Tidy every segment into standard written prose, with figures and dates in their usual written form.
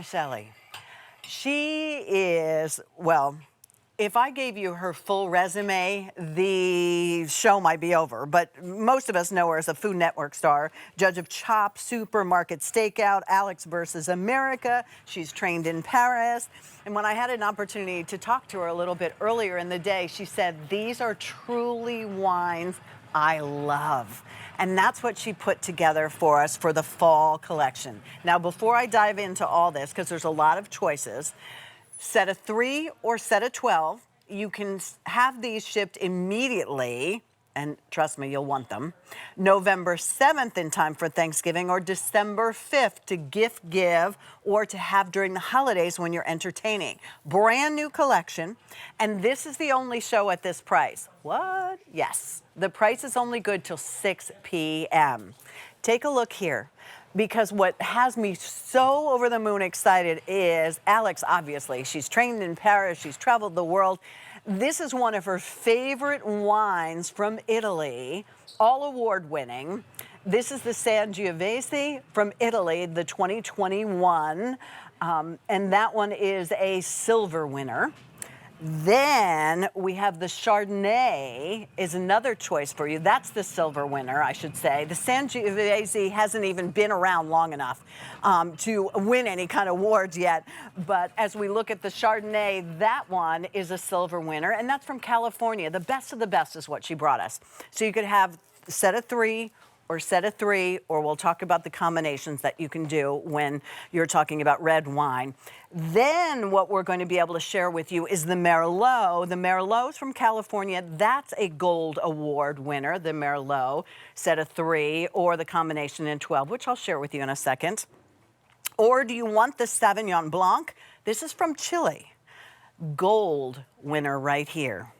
Guarnaschelli. She is, well, if I gave you her full resume, the show might be over. But most of us know her as a Food Network star, judge of Chop, Supermarket Stakeout, Alex versus America. She's trained in Paris. And when I had an opportunity to talk to her a little bit earlier in the day, she said, these are truly wines I love. And that's what she put together for us for the fall collection. Now, before I dive into all this, because there's a lot of choices, set of 3 or set of 12. You can have these shipped immediately, and trust me, you'll want them. November 7th in time for Thanksgiving, or December 5th to gift give or to have during the holidays when you're entertaining. Brand new collection, and this is the only show at this price. What? Yes, the price is only good till 6 p.m. Take a look here. Because what has me so over the moon excited is Alex, obviously. She's trained in Paris. She's traveled the world. This is one of her favorite wines from Italy, all award winning. This is the Sangiovese from Italy, the 2021. And that one is a silver winner. Then we have the Chardonnay is another choice for you. That's the silver winner, I should say. The Sangiovese hasn't even been around long enough to win any kind of awards yet. But as we look at the Chardonnay, that one is a silver winner, and that's from California. The best of the best is what she brought us. So you could have a set of 3 or set of 3, or we'll talk about the combinations that you can do when you're talking about red wine. Then what we're going to be able to share with you is the Merlot. The Merlot is from California. That's a gold award winner, the Merlot, set of 3, or the combination in 12, which I'll share with you in a second. Or do you want the Sauvignon Blanc? This is from Chile. Gold winner right here.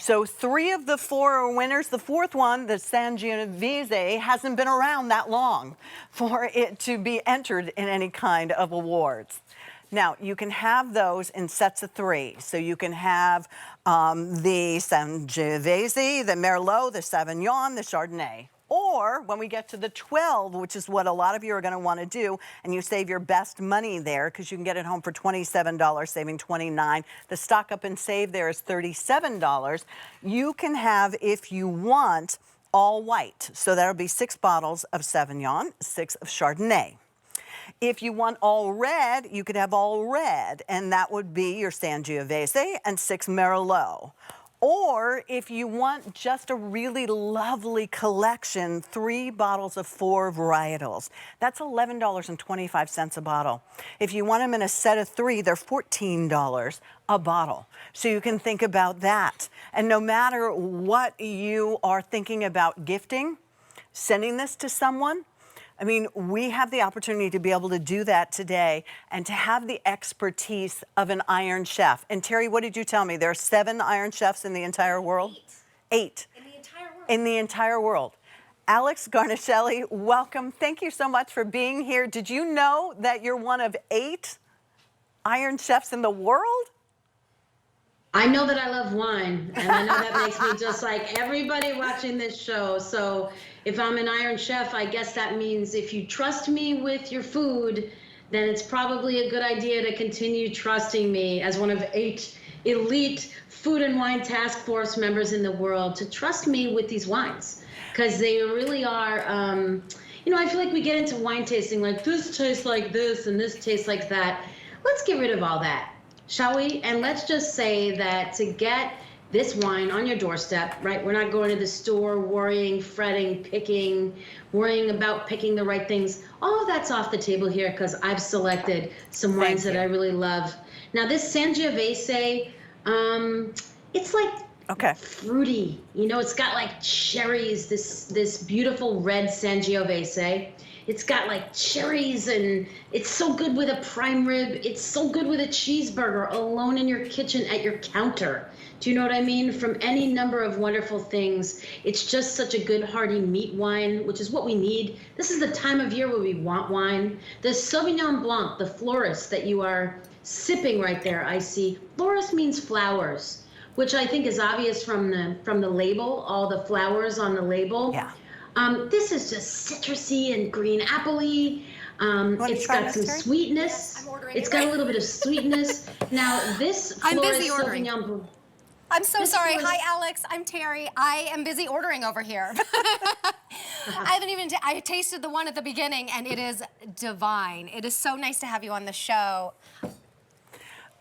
So 3 of the 4 are winners. The 4th one, the Sangiovese, hasn't been around that long for it to be entered in any kind of awards. Now, you can have those in sets of 3. So you can have the Sangiovese, the Merlot, the Sauvignon, the Chardonnay. Or when we get to the 12, which is what a lot of you are going to want to do, and you save your best money there because you can get it home for $27, saving $29. The stock up and save there is $37. You can have, if you want, all white. So that'll be 6 bottles of Sauvignon, 6 of Chardonnay. If you want all red, you could have all red, and that would be your Sangiovese and 6 Merlot. Or if you want just a really lovely collection, 3 bottles of 4 varietals. That's $11.25 a bottle. If you want them in a set of 3, they're $14 a bottle. So you can think about that. And no matter what you are thinking about gifting, sending this to someone, I mean, we have the opportunity to be able to do that today and to have the expertise of an Iron Chef. And Terry, what did you tell me? There are 7 Iron Chefs in the entire world? 8. In the entire world. In the entire world. Alex Guarnaschelli, welcome. Thank you so much for being here. Did you know that you're one of 8 Iron Chefs in the world? I know that I love wine, and I know that makes me just like everybody watching this show. So if I'm an Iron Chef, I guess that means if you trust me with your food, then it's probably a good idea to continue trusting me as one of 8 elite food and wine task force members in the world to trust me with these wines, because they really are, you know, I feel like we get into wine tasting like this tastes like this and this tastes like that. Let's get rid of all that, shall we? And let's just say that to get this wine on your doorstep, right? We're not going to the store worrying, fretting, picking, worrying about picking the right things. All of that's off the table here because I've selected some wines that I really love. Now this Sangiovese, it's like fruity. You know, it's got like cherries, this beautiful red Sangiovese. It's got like cherries, and it's so good with a prime rib. It's so good with a cheeseburger alone in your kitchen at your counter. Do you know what I mean? From any number of wonderful things. It's just such a good hearty meat wine, which is what we need. This is the time of year where we want wine. The Sauvignon Blanc, the florist that you are sipping right there, I see. Florist means flowers, which I think is obvious from the label, all the flowers on the label. Yeah. This is just citrusy and green apple-y. wanna It's try got this, some Terry? sweetness. Yes, I'm ordering It's it got a right little bit of sweetness. Now, this I'm Flores busy ordering. Sauvignon Blanc. I'm so This sorry. was- Hi, Alex. I'm Terry. I am busy ordering over here. I haven't even, I tasted the one at the beginning and it is divine. It is so nice to have you on the show.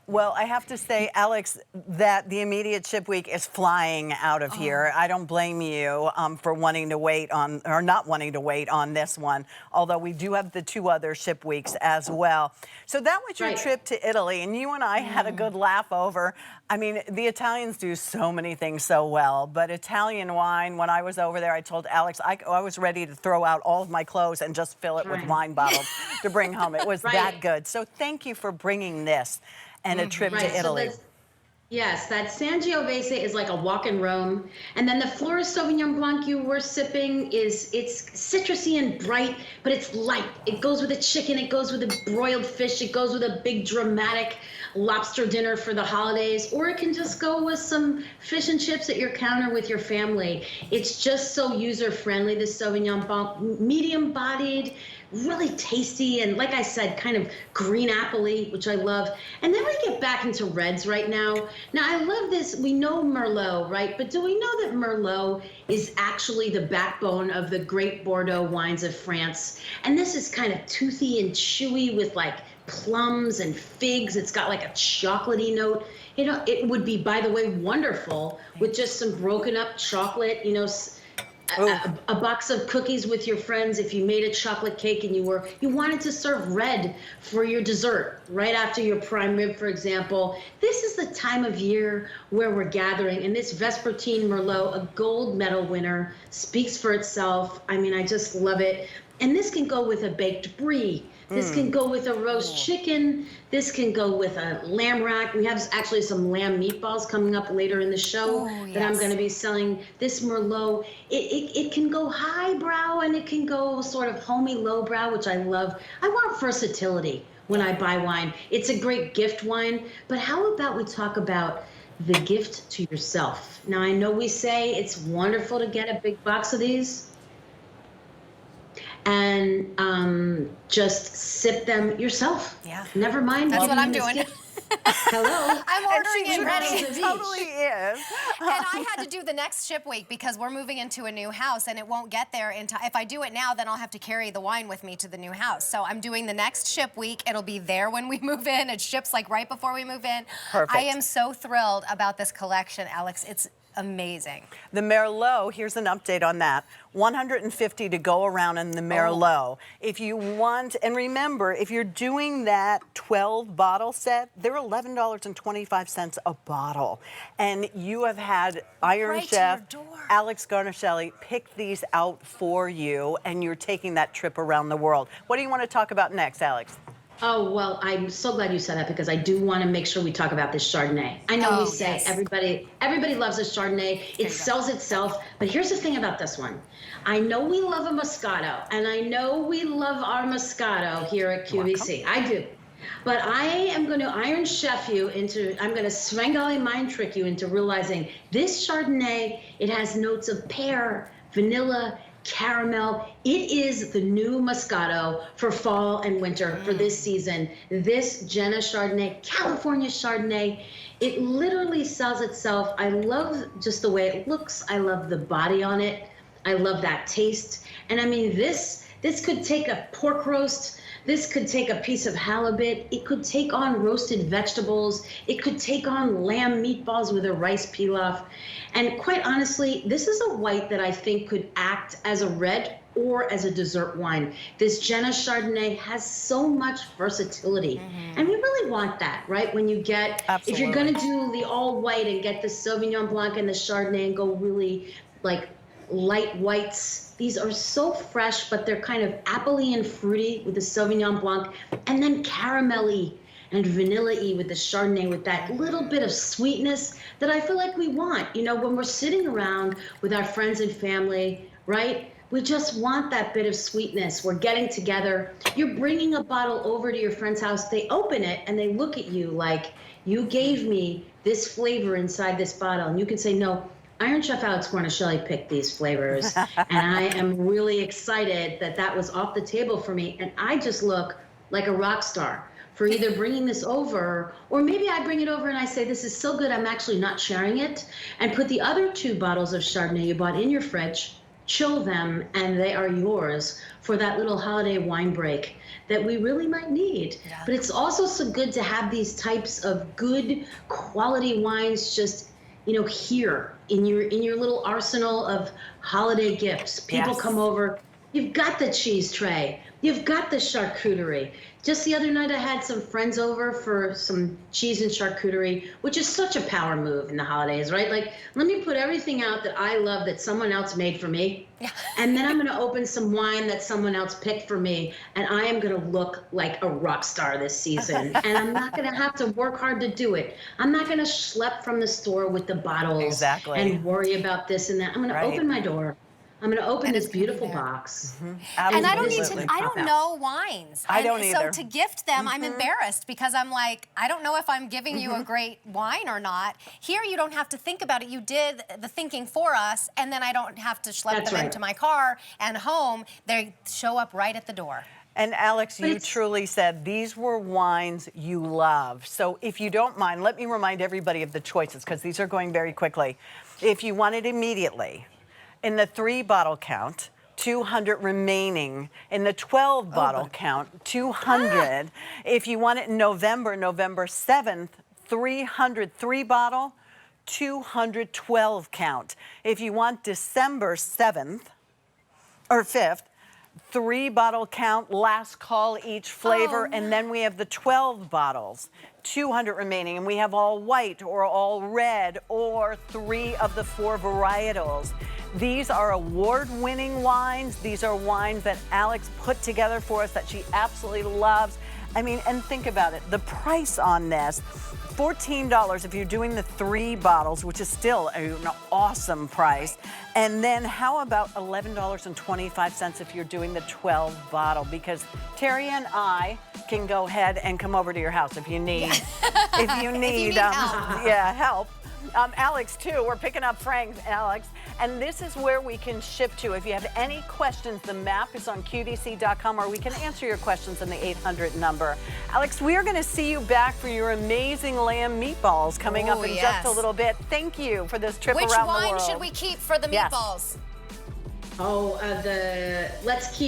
Well, I have to say, Alex, that the immediate ship week is flying out of here. I don't blame you for wanting to wait on, or not wanting to wait on this one, although we do have the 2 other ship weeks as well. So that was your Right. trip to Italy, and you and I had a good laugh over. I mean, the Italians do so many things so well, but Italian wine, when I was over there, I told Alex I was ready to throw out all of my clothes and just fill it with Right. wine bottles to bring home. It was Right. that good. So thank you for bringing this and a trip Right, to so Italy. that's- yes, that Sangiovese is like a walk in Rome. And then the Flores Sauvignon Blanc you were sipping it's citrusy and bright, but it's light. It goes with a chicken, it goes with a broiled fish, it goes with a big dramatic lobster dinner for the holidays, or it can just go with some fish and chips at your counter with your family. It's just so user friendly, this Sauvignon Blanc, medium bodied, really tasty, and like I said, kind of green apple-y, which I love. And then we get back into reds right now. Now, I love this. We know Merlot, right? But do we know that Merlot is actually the backbone of the great Bordeaux wines of France? And this is kind of toothy and chewy with like plums and figs. It's got like a chocolatey note. You know, it would be, by the way, wonderful with just some broken up chocolate, you know, a box of cookies with your friends if you made a chocolate cake and you wanted to serve red for your dessert right after your prime rib, for example. This is the time of year where we're gathering, and this Vespertine Merlot, a gold medal winner, speaks for itself. I mean, I just love it. And this can go with a baked brie. This can go with a roast chicken. This can go with a lamb rack. We have actually some lamb meatballs coming up later in the show that I'm going to be selling. This Merlot, it can go highbrow and it can go sort of homey lowbrow, which I love. I want versatility when I buy wine. It's a great gift wine, but how about we talk about the gift to yourself? Now, I know we say it's wonderful to get a big box of these and just sip them yourself. Yeah. Never mind. That's what giving I'm this doing. gift. Hello. I'm ordering it ready. She totally is. And I had to do the next ship week because we're moving into a new house and it won't get there in time. If I do it now, then I'll have to carry the wine with me to the new house. So I'm doing the next ship week. It'll be there when we move in. It ships like right before we move in. Perfect. I am so thrilled about this collection, Alex. It's amazing. The Merlot, here's an update on that. 150 to go around in the Merlot. If you want, and remember, if you're doing that 12 bottle set, they're $11.25 a bottle. And you have had Iron Right to Chef your door. Alex Guarnaschelli pick these out for you, and you're taking that trip around the world. What do you want to talk about next, Alex? Oh, well, I'm so glad you said that because I do want to make sure we talk about this Chardonnay. I know we say yes. everybody loves a Chardonnay. It sells itself. But here's the thing about this one. I know we love a Moscato, and I know we love our Moscato here at QVC. I do. But I am going to Iron Chef you into, I'm going to Svengali mind trick you into realizing this Chardonnay, it has notes of pear, vanilla, caramel. It is the new Moscato for fall and winter for this season. This Jenna Chardonnay, California Chardonnay, it literally sells itself. I love just the way it looks. I love the body on it. I love that taste. And I mean, this could take a pork roast. This could take a piece of halibut. It could take on roasted vegetables. It could take on lamb meatballs with a rice pilaf. And quite honestly, this is a white that I think could act as a red or as a dessert wine. This Jenna Chardonnay has so much versatility. And we really want that, right? When you get, if you're gonna do the all white and get the Sauvignon Blanc and the Chardonnay and go really like light whites, these are so fresh, but they're kind of appley and fruity with the Sauvignon Blanc, and then caramelly and vanilla-y with the Chardonnay with that little bit of sweetness that I feel like we want. You know, when we're sitting around with our friends and family, right? We just want that bit of sweetness. We're getting together. You're bringing a bottle over to your friend's house. They open it and they look at you like, you gave me this flavor inside this bottle. And you can say, no, Iron Chef Alex Guarnaschelli picked these flavors, and I am really excited that that was off the table for me. And I just look like a rock star for either bringing this over, or maybe I bring it over and I say, this is so good, I'm actually not sharing it, and put the other 2 bottles of Chardonnay you bought in your fridge, chill them, and they are yours for that little holiday wine break that we really might need. Yeah. But it's also so good to have these types of good quality wines just, you know, here in your little arsenal of holiday gifts. People Yes. come over, you've got the cheese tray, you've got the charcuterie. Just the other night I had some friends over for some cheese and charcuterie, which is such a power move in the holidays, right? Like, let me put everything out that I love that someone else made for me. Yeah. And then I'm gonna open some wine that someone else picked for me, and I am gonna look like a rock star this season. And I'm not gonna have to work hard to do it. I'm not gonna schlep from the store with the bottles Exactly. and worry about this and that. I'm gonna Right. open my door. I'm gonna open And this it's gonna be beautiful there. box. And I don't need Absolutely. to, I don't know wines. I don't and either. So to gift them, I'm embarrassed because I'm like, I don't know if I'm giving you a great wine or not. Here, you don't have to think about it. You did the thinking for us, and then I don't have to schlep That's them right. into my car and home. They show up right at the door. And Alex, you it's- truly said these were wines you love. So if you don't mind, let me remind everybody of the choices because these are going very quickly. If you want it immediately, in the 3-bottle count, 200 remaining. In the 12-bottle count, 200. If you want it in November, November 7th, 300 3-bottle, 212 count. If you want December 7th or 5th, 3-bottle count, last call each flavor, and then we have the 12 bottles, 200 remaining, and we have all white or all red or 3 of the 4 varietals. These are award-winning wines. These are wines that Alex put together for us that she absolutely loves. I mean, and think about it, the price on this, $14 if you're doing the 3 bottles, which is still an awesome price. And then how about $11.25 if you're doing the 12 bottle? Because Terry and I can go ahead and come over to your house if you need, if you need, help. yeah, help. Alex too, we're picking up Frank's, Alex. And this is where we can ship to. If you have any questions, the map is on QVC.com, or we can answer your questions on the 800 number. Alex, we are going to see you back for your amazing lamb meatballs coming up in just a little bit. Thank you for this trip Which around the world. wine should we keep for the Yes. meatballs? Oh, let's keep